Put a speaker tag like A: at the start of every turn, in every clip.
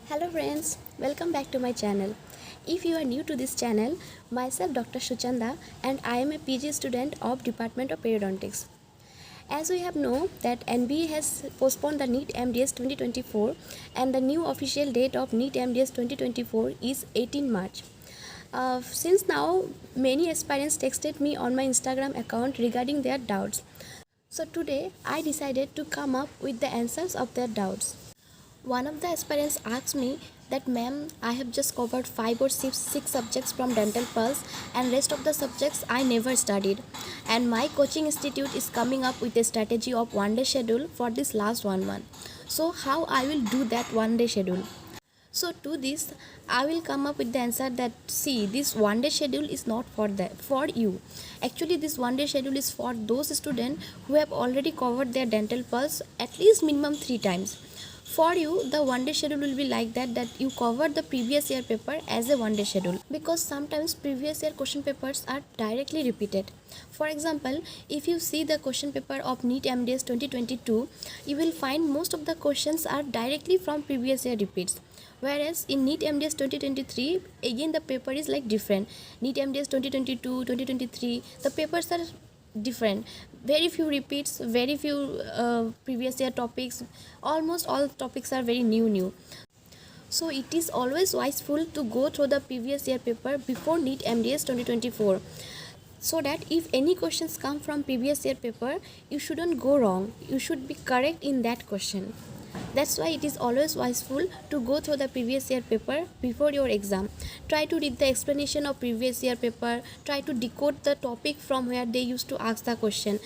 A: Hello friends, welcome back to my channel. If you are new to this channel, myself Dr.Suchanda and I am a PG student of Department of Periodontics. As we have known that NBA has postponed the Neet MDS 2024 and the new official date of Neet MDS 2024 is 18 March. Since now many aspirants texted me on my Instagram account regarding their doubts. So today I decided to come up with the answers of their doubts. One of the aspirants asked me that ma'am, I have just covered 5 or 6 subjects from Dental Pulse and rest of the subjects I never studied, and my coaching institute is coming up with a strategy of one day schedule for this last 1 month. So how I will do that one day schedule? So to this I will come up with the answer that see, this one day schedule is not for you. Actually this one day schedule is for those students who have already covered their Dental Pulse at least minimum 3 times. For you, the one day schedule will be like that you cover the previous year paper as a one day schedule, because sometimes previous year question papers are directly repeated. For example, if you see the question paper of Neet MDS 2022, you will find most of the questions are directly from previous year repeats. Whereas in Neet MDS 2023, again the paper is like different. Neet MDS 2022, 2023, the papers are different. Very few repeats, very few previous year topics. Almost all topics are very new. So it is always wiseful to go through the previous year paper before Neet MDS 2024, so that if any questions come from previous year paper, you shouldn't go wrong, you should be correct in that question. That's why it is always wiseful to go through the previous year paper before your exam. Try to read the explanation of previous year paper, try to decode the topic from where they used to ask the question.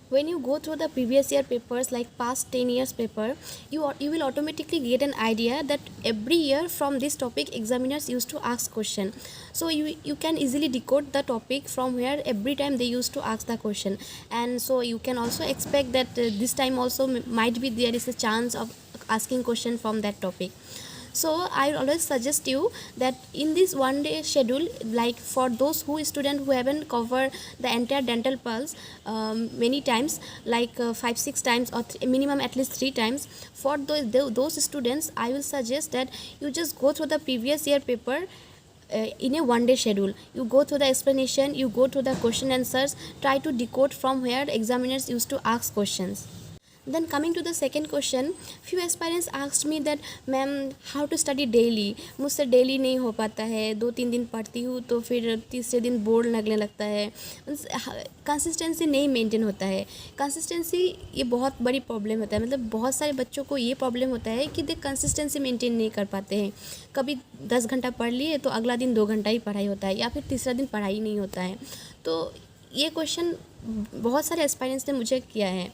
A: When you go through the previous year papers, like past 10 years paper, you will automatically get an idea that every year from this topic examiners used to ask question. So you can easily decode the topic from where every time they used to ask the question, and so you can also expect that this time also might be there is a chance of asking question from that topic. So I always suggest you that in this one day schedule, like for those students who haven't covered the entire Dental Pulse many times, like 5-6 times or minimum at least 3 times, for those students I will suggest that you just go through the previous year paper in a one day schedule. You go through the explanation, you go through the question answers, try to decode from where examiners used to ask questions. Then coming to the second question, few aspirants asked me that ma'am how to study daily. मुझसे daily नहीं हो पाता है, 2-3 दिन पढ़ती हूँ तो फिर तीसरे दिन बोर्ड लगने लगता है, कंसिस्टेंसी नहीं मेंटेन होता है. कंसिस्टेंसी ये बहुत बड़ी प्रॉब्लम होता है, मतलब बहुत सारे बच्चों को ये प्रॉब्लम होता है कि दे कंसिस्टेंसी मेंटेन नहीं कर पाते हैं. कभी 10 घंटा पढ़ लिए तो अगला दिन 2 घंटा ही पढ़ाई होता है, या फिर तीसरा दिन पढ़ाई नहीं होता है. तो ये क्वेश्चन बहुत सारे एस्पायरेंट्स ने मुझे किया है.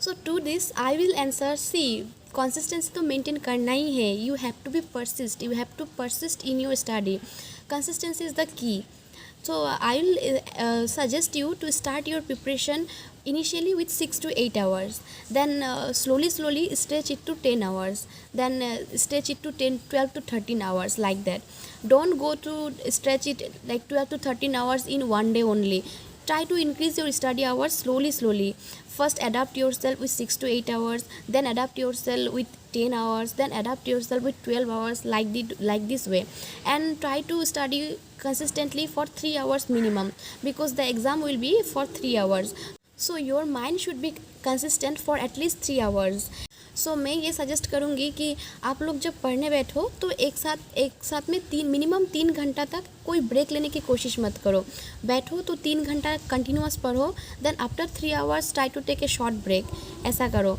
A: So to this I will answer, see, consistency तो maintain करना ही है. You have to be persist. You have to persist in your study. Consistency is the key. So I will suggest you to start your preparation initially with 6 to 8 hours. Then slowly stretch it to 10 hours. Then stretch it to 12 to 13 hours, like that. Don't go to stretch it like 12 to 13 hours in one day only. Try to increase your study hours slowly. First adapt yourself with 6 to 8 hours, then adapt yourself with 10 hours, then adapt yourself with 12 hours, like this way. And try to study consistently for 3 hours minimum, because the exam will be for 3 hours. So your mind should be consistent for at least 3 hours. सो मैं ये suggest करूँगी कि आप लोग जब पढ़ने बैठो तो एक साथ में मिनिमम 3 घंटा तक कोई ब्रेक लेने की कोशिश मत करो. बैठो तो 3 घंटा कंटिन्यूअस पढ़ो, then after 3 hours try to take a short break. ऐसा करो,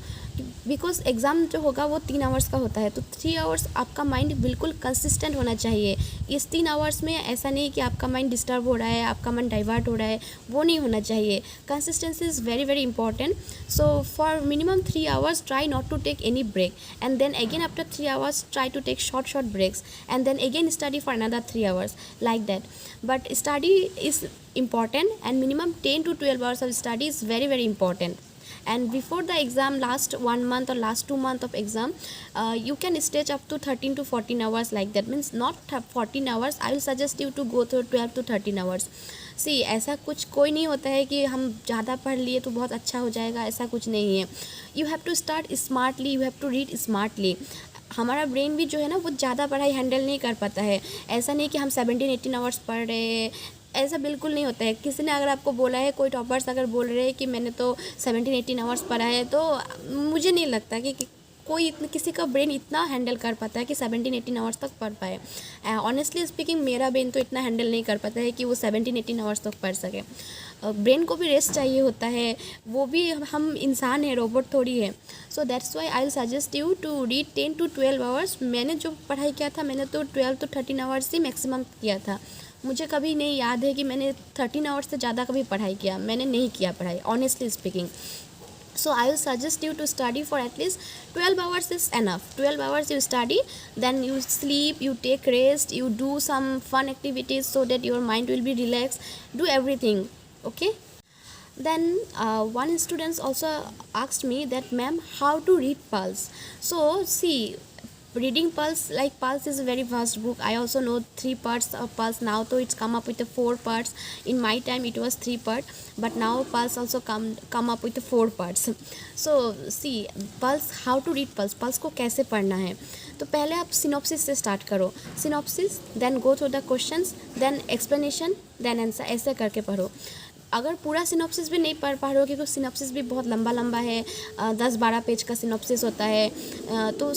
A: बिकॉज एग्ज़ाम जो होगा वो 3 आवर्स का होता है, तो 3 आवर्स आपका माइंड बिल्कुल कंसिस्टेंट होना चाहिए. इस 3 आवर्स में ऐसा नहीं कि आपका माइंड डिस्टर्ब हो रहा है, आपका माइंड डाइवर्ट हो रहा है, वो नहीं होना चाहिए. Consistency is very important. So for minimum 3 hours try not to take any break, and then again after 3 hours try to take short breaks, and then again study for another 3 hours, like that. But study is important, and minimum 10 to 12 hours of study is very important. And before the exam, last 1 month or last 2 months of exam, you can stretch up to 13 to 14 hours, like that. Means not 14 hours, I will suggest you to go through 12 to 13 hours. सी ऐसा कुछ कोई नहीं होता है कि हम ज़्यादा पढ़ लिए तो बहुत अच्छा हो जाएगा, ऐसा कुछ नहीं है. You have to start smartly, you have to read smartly. हमारा ब्रेन भी जो है ना वो ज़्यादा पढ़ाई हैंडल नहीं कर पाता है। ऐसा नहीं कि हम 17-18 आवर्स पढ़ रहे हैं, ऐसा बिल्कुल नहीं होता है। किसी ने अगर आपको बोला है, कोई टॉपर्स अगर बोल रहे हैं कि मैंने तो 17-18 आवर्स पढ़ा है, तो मुझे नहीं लगता कि कोई किसी का ब्रेन इतना हैंडल कर पाता है कि 17-18 आवर्स तक पढ़ पाए। ऑनेस्टली स्पीकिंग मेरा ब्रेन तो इतना हैंडल नहीं कर पाता है कि वो 17-18 आवर्स तक पढ़ सके। ब्रेन को भी रेस्ट चाहिए होता है, वो भी हम इंसान हैं, रोबोट थोड़ी है। So that's why I will suggest you to read 10 to 12 hours. मैंने जो पढ़ाई किया था, मैंने तो 12 to 13 आवर्स ही मैक्सिमम किया था। मुझे कभी नहीं याद है कि मैंने 13 आवर्स से ज़्यादा कभी पढ़ाई किया, मैंने नहीं किया पढ़ाई, honestly speaking. So I will suggest you to study for at least 12 hours is enough. 12 hours you study, then you sleep, you take rest, you do some fun activities so that your mind will be relaxed. Do everything, okay? Then one student also asked me that, ma'am, how to read Pulse? So see, reading Pulse, like Pulse is a very vast book. I also know 3 parts of Pulse. Now though it's come up with the 4 parts. In my time it was 3 part, but now Pulse also come up with the 4 parts. So see, Pulse, how to read Pulse, Pulse को कैसे पढ़ना है। तो पहले आप synopsis से start करो, synopsis, then go through the questions, then explanation, then answer, ऐसे करके पढ़ो। अगर पूरा सिनॉप्सिस भी नहीं पढ़ पा रहे हो, क्योंकि सिनॉप्सिस भी बहुत लंबा लंबा है, 10-12 पेज का सिनॉप्सिस होता है, तो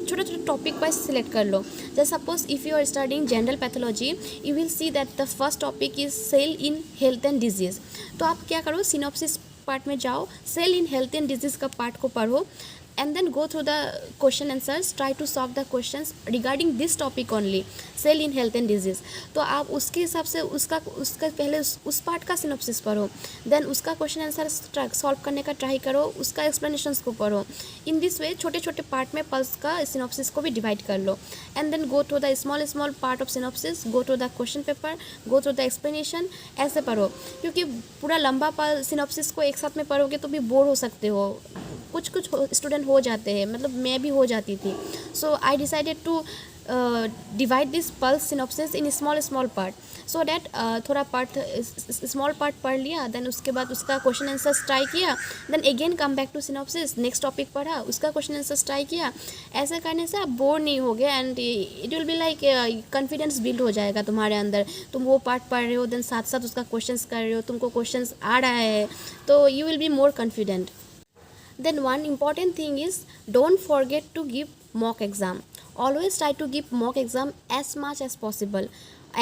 A: छोटे छोटे टॉपिक वाइज सिलेक्ट कर लो। जैसे suppose if you are studying general pathology, you will see that the first topic is cell in health and disease. तो आप क्या करो, सिनॉप्सिस पार्ट में जाओ, cell in health and disease का पार्ट को पढ़ो, and then go through the question answers, try to solve the questions regarding this topic only, cell in health and disease। तो आप उसके हिसाब से उसका पहले उस पार्ट का सिनॉप्सिस पढ़ो, देन उसका क्वेश्चन आंसर सॉल्व करने का ट्राई करो, उसका एक्सप्लेनेशंस को पढ़ो। इन दिस वे छोटे छोटे पार्ट में पल्स का सिनॉप्सिस को भी डिवाइड कर लो, and then go through the small part of synopsis, go through the question paper, go through the explanation, ऐसे पढ़ो। क्योंकि पूरा लंबा सिनॉप्सिस को एक साथ में पढ़ोगे तो भी बोर हो सकते हो, कुछ स्टूडेंट हो जाते हैं, मतलब मैं भी हो जाती थी। So I decided to divide this plus synopsis in small part, so that थोड़ा पार्ट स्मॉल पार्ट पढ़ लिया, देन उसके बाद उसका क्वेश्चन आंसर्स ट्राई किया, then again come back to synopsis, next topic पढ़ा, उसका क्वेश्चन आंसर्स ट्राई किया। ऐसे करने से आप बोर नहीं होगे, and it will be like confidence build हो जाएगा तुम्हारे अंदर। तुम वो पार्ट पढ़ रहे हो, देन साथ साथ उसका क्वेश्चंस कर रहे हो, तुमको क्वेश्चंस आ रहा है, तो you will be more confident. Then one important thing is, don't forget to give mock exam. Always try to give mock exam as much as possible,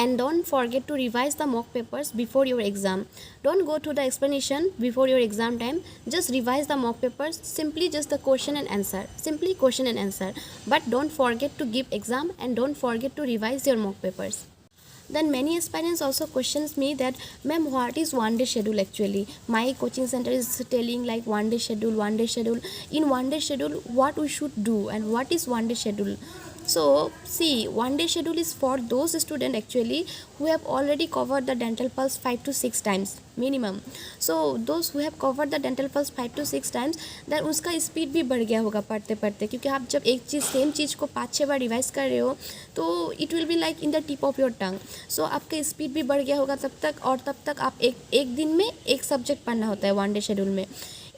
A: and don't forget to revise the mock papers before your exam. Don't go to the explanation before your exam time, just revise the mock papers, simply just the question and answer, simply question and answer, but don't forget to give exam and don't forget to revise your mock papers. Then many aspirants also questions me that, ma'am, what is one day schedule actually? My coaching center is telling like one day schedule. In one day schedule, what we should do and what is one day schedule? So see, one day schedule is for those students actually who have already covered the dental pulse 5 to 6 times minimum. So those who have covered the dental pulse 5 to 6 times, then उसका speed भी बढ़ गया होगा पढ़ते पढ़ते, क्योंकि आप जब एक चीज़ सेम चीज़ को 5-6 बार रिवाइज कर रहे हो तो it will be like in the tip of your tongue. So आपका स्पीड भी बढ़ गया होगा तब तक, और तब तक आप एक दिन में एक सब्जेक्ट पढ़ना होता है वन डे शेड्यूल में।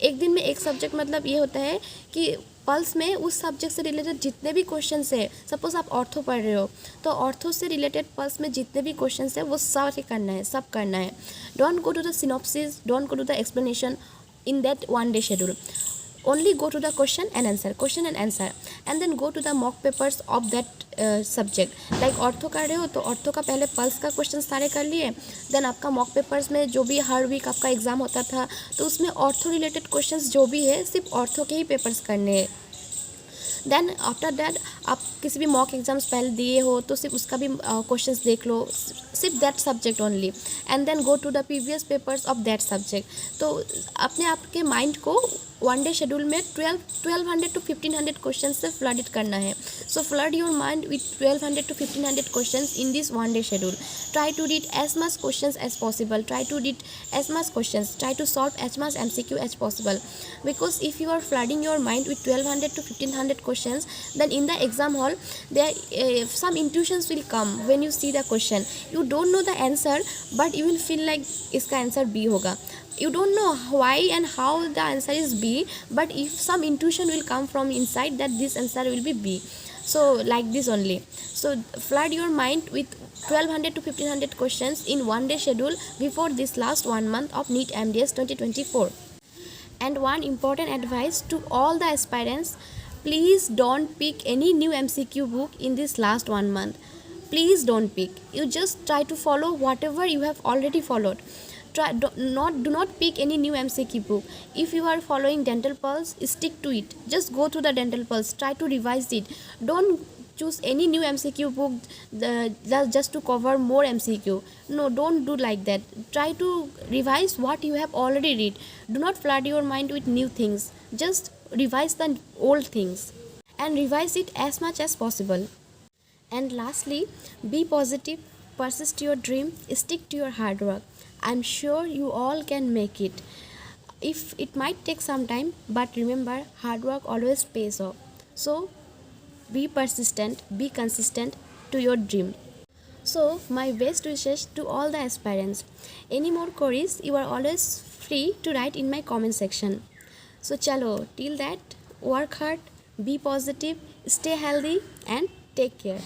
A: एक दिन में एक सब्जेक्ट मतलब ये होता है कि पल्स में उस सब्जेक्ट से रिलेटेड जितने भी क्वेश्चंस है, सपोज आप ऑर्थो पढ़ रहे हो तो ऑर्थो से रिलेटेड पल्स में जितने भी क्वेश्चंस है वो सब करना है। Don't go to the synopsis, don't go to the explanation in that one day schedule, only go to the question and answer, and then go to the mock papers of that subject. Like ortho कर रहे हो तो ortho का पहले pulse का question सारे कर लिए, देन आपका मॉक पेपर्स में जो भी हर वीक आपका एग्जाम होता था तो उसमें ऑर्थो रिलेटेड क्वेश्चंस जो भी है सिर्फ ऑर्थो के ही पेपर्स करने हैं। देन आफ्टर दैट आप किसी भी मॉक एग्जाम्स पहले दिए हो तो सिर्फ उसका भी क्वेश्चंस देख लो, सिर्फ that subject only, and then go to the previous papers of that subject. तो अपने आप के माइंड को वन डे शेड्यूल में 1200 to 1500 क्वेश्चन से फ्लडेड करना है। So flood your mind with 1200 to 1500 question in this one day schedule. Try to read as much question as possible, try to read as much question, try to solve as much MCQ as possible, because if you are flooding your mind with 1200 to 1500 questions, then in the exam hall there some intuitions will come when you see the question. You don't know the answer but you will feel like इसका answer B होगा। You don't know why and how the answer is B, but if some intuition will come from inside that this answer will be B. So like this only. So flood your mind with 1200 to 1500 questions in one day schedule before this last 1 month of NEET MDS 2024. And one important advice to all the aspirants: please don't pick any new MCQ book in this last 1 month. Please don't pick. You just try to follow whatever you have already followed. Do not pick any new MCQ book. If you are following Dental Pulse, stick to it. Just go through the Dental Pulse. Try to revise it. Don't choose any new MCQ book just to cover more MCQ. No, don't do like that. Try to revise what you have already read. Do not flood your mind with new things. Just revise the old things and revise it as much as possible. And lastly, be positive, persist your dream, stick to your hard work. I'm sure you all can make it. If it might take some time, but remember, hard work always pays off. So be persistent, be consistent to your dream. So my best wishes to all the aspirants. Any more queries, you are always free to write in my comment section. So chalo, till that, work hard, be positive, stay healthy and take care.